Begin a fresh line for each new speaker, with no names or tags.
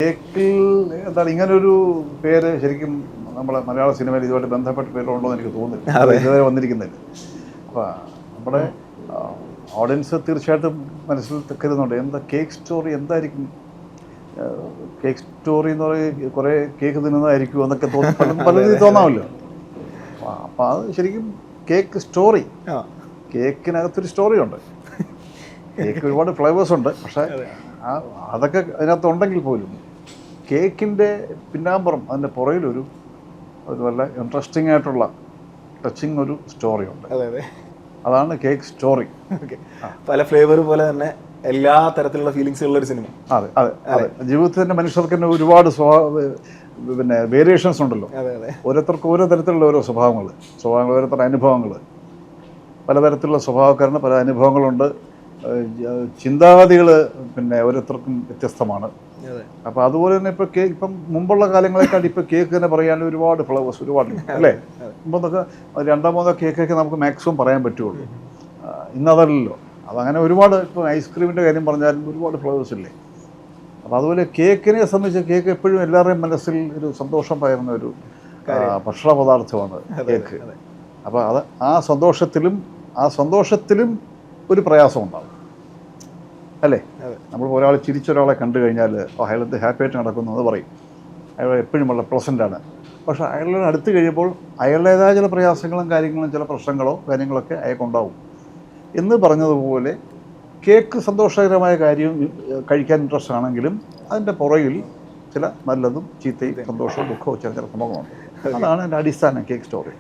കേക്കിൽ എന്താണ് ഇങ്ങനൊരു പേര് ശരിക്കും നമ്മളെ മലയാള സിനിമയിൽ ഇതുമായിട്ട് ബന്ധപ്പെട്ട പേരുണ്ടോ എന്ന് എനിക്ക് തോന്നുന്നില്ല, ഇതുവരെ വന്നിരിക്കുന്നില്ല. അപ്പോൾ നമ്മുടെ ഓഡിയൻസ് തീർച്ചയായിട്ടും മനസ്സിൽ കരുതുന്നുണ്ട് എന്താ കേക്ക് സ്റ്റോറി, എന്തായിരിക്കും കേക്ക് സ്റ്റോറി എന്ന് പറയുന്നത്, കുറേ കേക്ക് തിന്നുന്നതായിരിക്കും എന്നൊക്കെ പല രീതിയിൽ തോന്നാമല്ലോ. അപ്പോൾ അത് ശരിക്കും കേക്ക് സ്റ്റോറി, കേക്കിനകത്തൊരു സ്റ്റോറി ഉണ്ട്. കേക്ക് ഒരുപാട് ഫ്ലേവേഴ്സ് ഉണ്ട്, പക്ഷേ അതൊക്കെ അതിനകത്ത് ഉണ്ടെങ്കിൽ പോലും കേക്കിൻ്റെ പിന്നാമ്പുറം അതിൻ്റെ പുറകിലൊരു നല്ല ഇൻട്രസ്റ്റിംഗ് ആയിട്ടുള്ള ടച്ചിങ് ഒരു സ്റ്റോറി ഉണ്ട്. അതാണ് കേക്ക് സ്റ്റോറി.
പല ഫ്ലേവർ പോലെ തന്നെ എല്ലാ തരത്തിലുള്ള ഫീലിങ്സ് ഉള്ള ഒരു സിനിമ.
അതെ അതെ അതെ. ജീവിതത്തിൽ തന്നെ മനുഷ്യർക്ക് തന്നെ ഒരുപാട് വേരിയേഷൻസ് ഉണ്ടല്ലോ. ഓരോരുത്തർക്ക് ഓരോ തരത്തിലുള്ള ഓരോ സ്വഭാവങ്ങൾ, ഓരോരുത്തരുടെ അനുഭവങ്ങൾ, പലതരത്തിലുള്ള സ്വഭാവക്കാരന് പല അനുഭവങ്ങളുണ്ട്. ചിന്താഗതികൾ ഓരോരുത്തർക്കും വ്യത്യസ്തമാണ്. അപ്പോൾ അതുപോലെ തന്നെ ഇപ്പം മുമ്പുള്ള കാലങ്ങളെക്കാൾ ഇപ്പോൾ കേക്ക് തന്നെ പറയാൻ ഒരുപാട് ഫ്ലേവേഴ്സ് ഒരുപാട് അല്ലേ. മുമ്പൊക്കെ 2-3 കേക്കൊക്കെ നമുക്ക് മാക്സിമം പറയാൻ പറ്റുള്ളൂ. ഇന്നതല്ലല്ലോ. അതങ്ങനെ ഒരുപാട്, ഇപ്പോൾ ഐസ്ക്രീമിൻ്റെ കാര്യം പറഞ്ഞാലും ഒരുപാട് ഫ്ലേവേഴ്സ് ഇല്ലേ. അപ്പോൾ അതുപോലെ കേക്കിനെ സംബന്ധിച്ച് കേക്ക് എപ്പോഴും എല്ലാവരുടെയും മനസ്സിൽ ഒരു സന്തോഷം പകരുന്ന ഒരു ഭക്ഷണ പദാർത്ഥമാണ് കേക്ക്. അപ്പോൾ അത് ആ സന്തോഷത്തിലും ഒരു പ്രയാസം ഉണ്ടാകും അല്ലേ. നമ്മൾ ഒരാൾ ചിരിച്ചൊരാളെ കണ്ടു കഴിഞ്ഞാൽ അയാളെന്ത് ഹാപ്പി ആയിട്ട് നടക്കുന്നു എന്ന് പറയും, അയാൾ എപ്പോഴും വളരെ പ്ലസൻ്റാണ്. പക്ഷേ അയാളുടെ അടുത്ത് കഴിയുമ്പോൾ അയാളുടേതായ ചില പ്രയാസങ്ങളും കാര്യങ്ങളും ചില പ്രശ്നങ്ങളോ കാര്യങ്ങളൊക്കെ അയാൾക്കുണ്ടാവും. എന്ന് പറഞ്ഞതുപോലെ കേക്ക് സന്തോഷകരമായ കാര്യം കഴിക്കാൻ ഇൻട്രസ്റ്റ് ആണെങ്കിലും അതിൻ്റെ പുറകിൽ ചില നല്ലതും ചീത്തയും സന്തോഷവും ദുഃഖവും ചില സംഭവങ്ങളുണ്ട്. അതാണ് എൻ്റെ അടിസ്ഥാനം കേക്ക് സ്റ്റോറി.